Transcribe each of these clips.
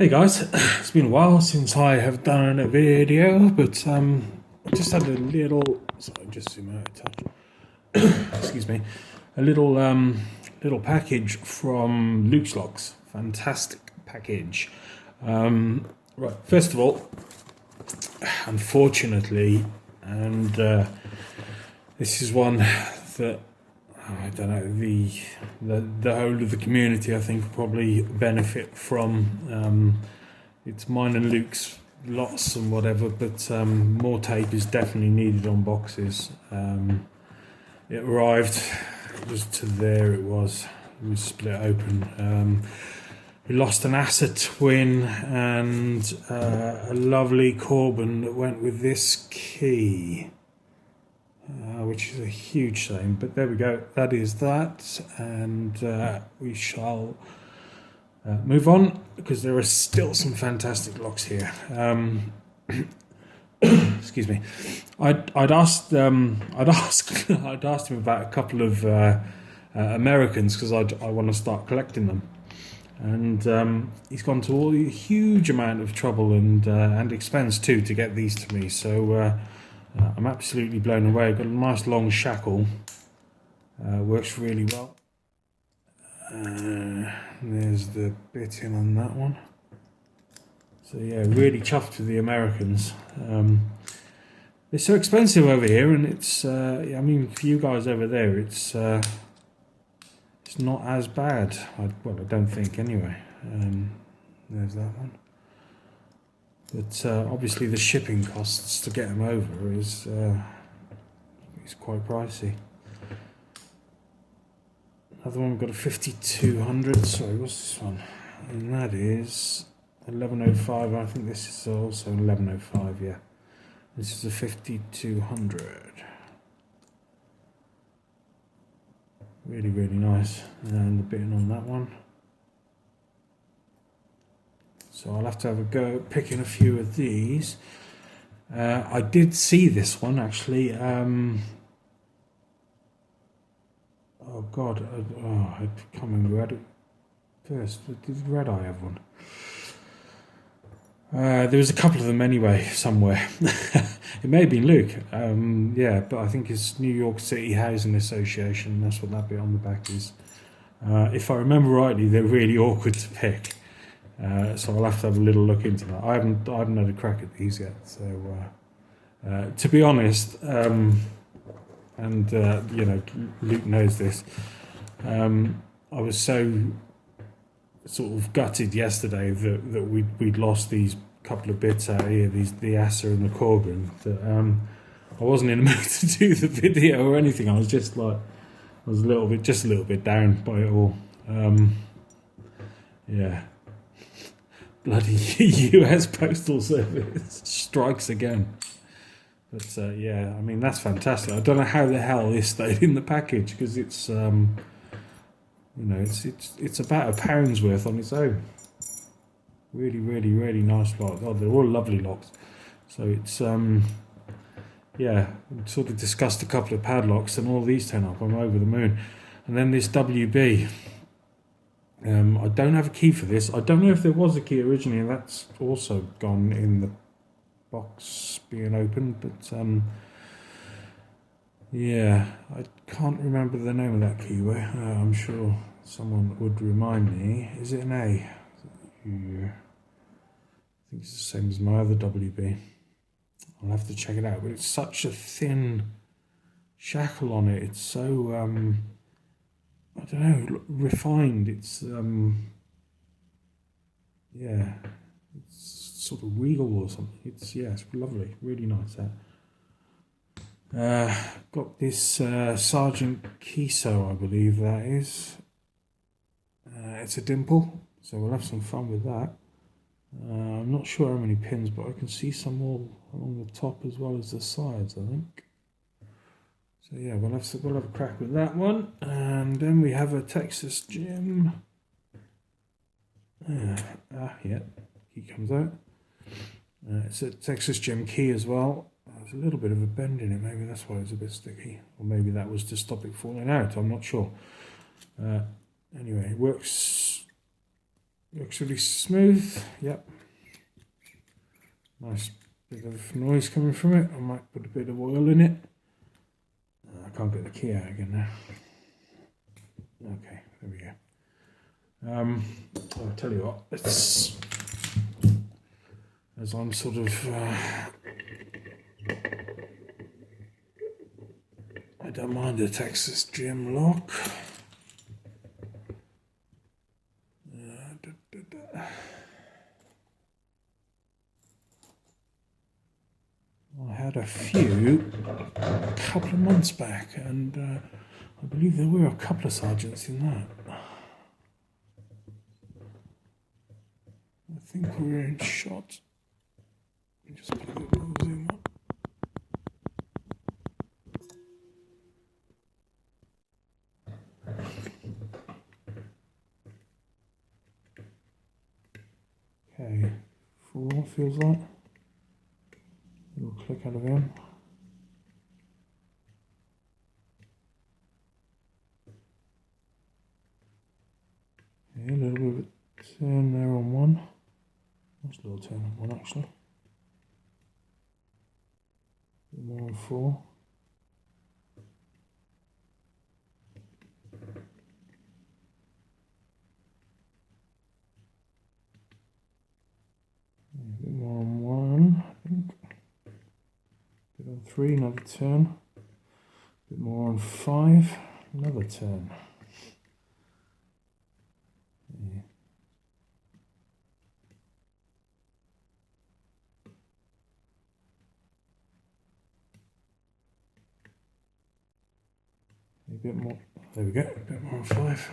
Hey guys, it's been a while since I have done a video, but I just had a little. Sorry, just zoom out a touch. Excuse me, a little package from LukesLocks. Fantastic package. Right, first of all, unfortunately, and this is one that I don't know, the whole of the community I think will probably benefit from. It's mine and Luke's lots and whatever, but more tape is definitely needed on boxes. It arrived, it was to there, it was split open. We lost an Asa twin and a lovely Corbin that went with this key. Which is a huge shame, but there we go, that is that, and we shall move on because there are still some fantastic locks here. Excuse me. I'd asked him about a couple of Americans because I want to start collecting them, and he's gone to a huge amount of trouble and expense too to get these to me. So. I'm absolutely blown away. I've got a nice long shackle. Works really well. There's the bit in on that one. So yeah, really chuffed with the Americans. They're so expensive over here, and it's I mean, for you guys over there, it's not as bad. I don't think anyway. There's that one. But obviously the shipping costs to get them over is quite pricey. Another one, we've got a 5200. Sorry, what's this one? And that is 1105. I think this is also 1105. Yeah, this is a 5200. Really, really nice. And the bitting on that one. So I'll have to have a go at picking a few of these. I did see this one actually. Oh God, I can't remember who had it first. Did Red Eye have one? There was a couple of them anyway, somewhere. It may have been Luke. Yeah, but I think it's New York City Housing Association. That's what that bit on the back is. If I remember rightly, they're really awkward to pick. So I'll have to have a little look into that. I haven't had a crack at these yet. So to be honest, you know, Luke knows this. I was so sort of gutted yesterday that we'd lost these couple of bits out here, the Asa and the Corbin, that I wasn't in a mood to do the video or anything. I was just like, I was a little bit down by it all. Yeah. Bloody US Postal Service strikes again. But yeah, I mean, that's fantastic. I don't know how the hell this stayed in the package because it's you know, it's about £1 worth on its own. Really, really, really nice lock. Oh, they're all lovely locks. So it's yeah, we sort of discussed a couple of padlocks and all these turn up. I'm over the moon. And then this WB. I don't have a key for this. I don't know if there was a key originally, and that's also gone in the box being opened, but yeah, I can't remember the name of that keyway. I'm sure someone would remind me. Is it an A? I think it's the same as my other WB. I'll have to check it out, but it's such a thin shackle on it. It's so I don't know, refined. It's yeah, it's sort of regal or something. It's lovely, really nice. Got this Sargent Kiso, I believe that is. It's a dimple, so we'll have some fun with that. I'm not sure how many pins, but I can see some all along the top as well as the sides, I think. So yeah, we'll have a crack with that one, and then we have a Texas Gym. Yeah, key comes out. It's a Texas Gym key as well. There's a little bit of a bend in it. Maybe that's why it's a bit sticky, or maybe that was to stop it falling out. I'm not sure. Anyway, it works Looks really smooth. Yep. Nice bit of noise coming from it. I might put a bit of oil in it. I can't get the key out again now. Okay, there we go. I'll tell you what, let's, as I'm sort of, I don't mind a Texas gym lock. I had a few a couple of months back, and I believe there were a couple of Sargents in that. I think we were in shot. Let me just put a bit more zoom up. Okay, 4 feels like. A little click out of him. Okay, a little bit of a turn there on 1. Nice little turn on 1 actually. A bit more on 4. A bit more on 1, I think. A bit on 3, another turn. A bit more on 5, another turn. Yeah. A bit more, there we go, a bit more on 5.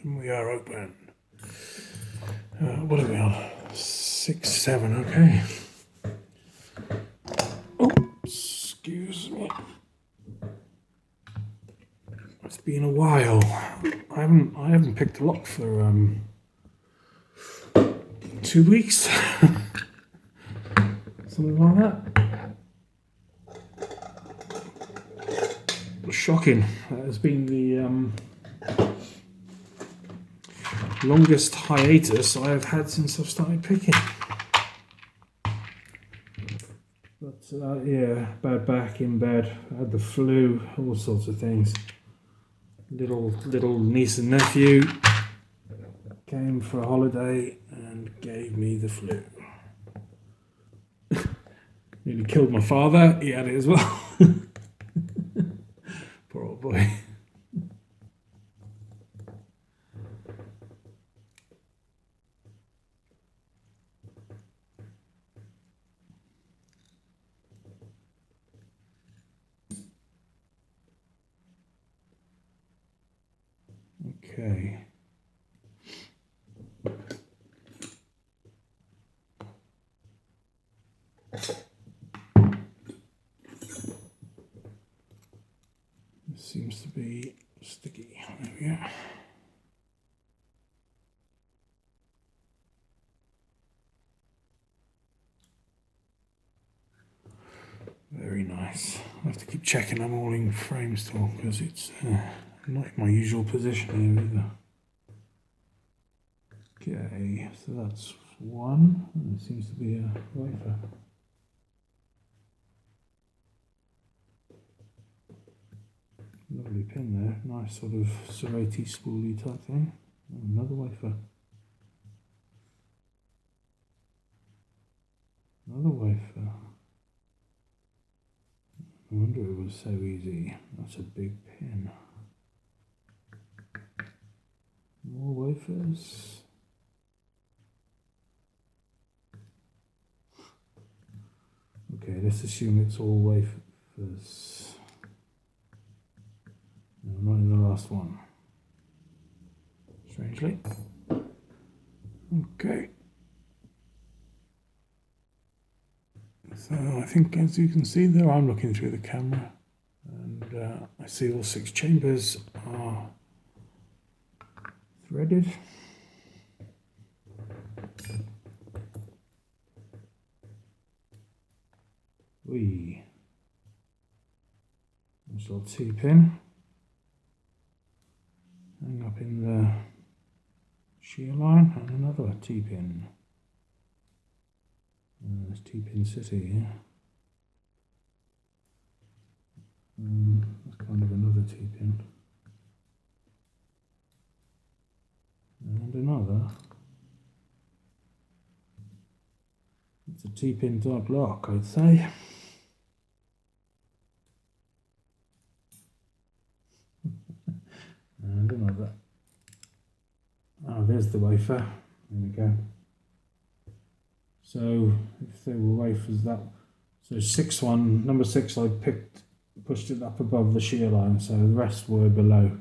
And we are open. What are we on? 6, 7, okay. Oh, excuse me. It's been a while. I haven't picked a lock for 2 weeks. Something like that. Shocking. That has been the longest hiatus I have had since I've started picking. But yeah, bad back, in bed, I had the flu, all sorts of things. Little niece and nephew came for a holiday and gave me the flu. Nearly killed my father, he had it as well. Poor old boy. Okay. This seems to be sticky. There we go. Very nice. I have to keep checking I'm all in frame still because it's not in my usual position here either. Okay, so that's 1. There seems to be a wafer. Lovely pin there, nice sort of serrated spoolie type thing. Another wafer. Another wafer. I wonder it was so easy. That's a big pin. More wafers. Okay, let's assume it's all wafers. No, not in the last one. Strangely. Okay. So I think, as you can see there, I'm looking through the camera, and I see all 6 chambers are threaded. Nice little T-pin. Hang up in the shear line and another T-pin. There's T-pin City here. That's kind of another T-pin. And another. It's a T-pin dot lock, I'd say. And another. Oh, there's the wafer. There we go. So if they were wafers, that so number 6 I pushed it up above the shear line, so the rest were below.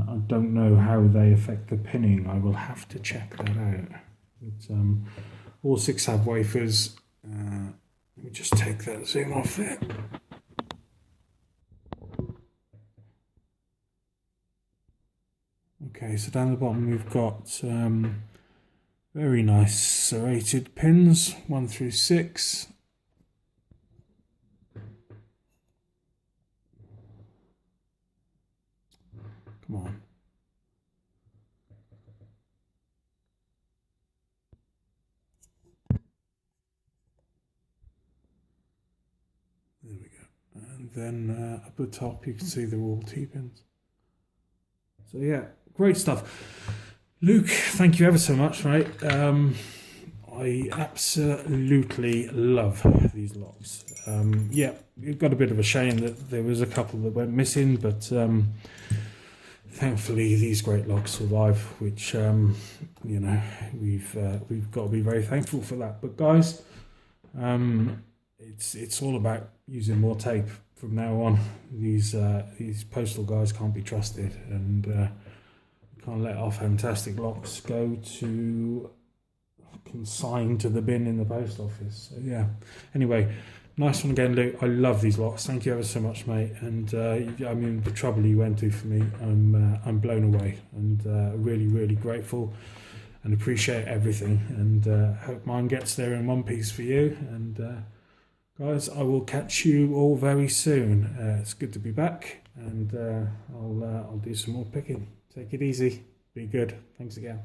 I don't know how they affect the pinning. I will have to check that out. But, all 6 have wafers. Let me just take that zoom off there. Okay, so down the bottom we've got very nice serrated pins, 1 through 6. Come on. There we go. And then up the top you can see they're all T-pins. So yeah, great stuff. Luke, thank you ever so much, mate. I absolutely love these locks. Yeah, it got a bit of a shame that there was a couple that went missing, but thankfully these great locks survive, which you know, we've got to be very thankful for that. But guys, it's all about using more tape from now on. These postal guys can't be trusted, and can't let our fantastic locks go to consigned to the bin in the post office. So yeah, anyway, nice one again, Luke. I love these locks. Thank you ever so much, mate. And I mean, the trouble you went to for me, I'm blown away, and really grateful and appreciate everything, and hope mine gets there in one piece for you. And guys, I will catch you all very soon. It's good to be back, and I'll do some more picking. Take it easy. Be good. Thanks again.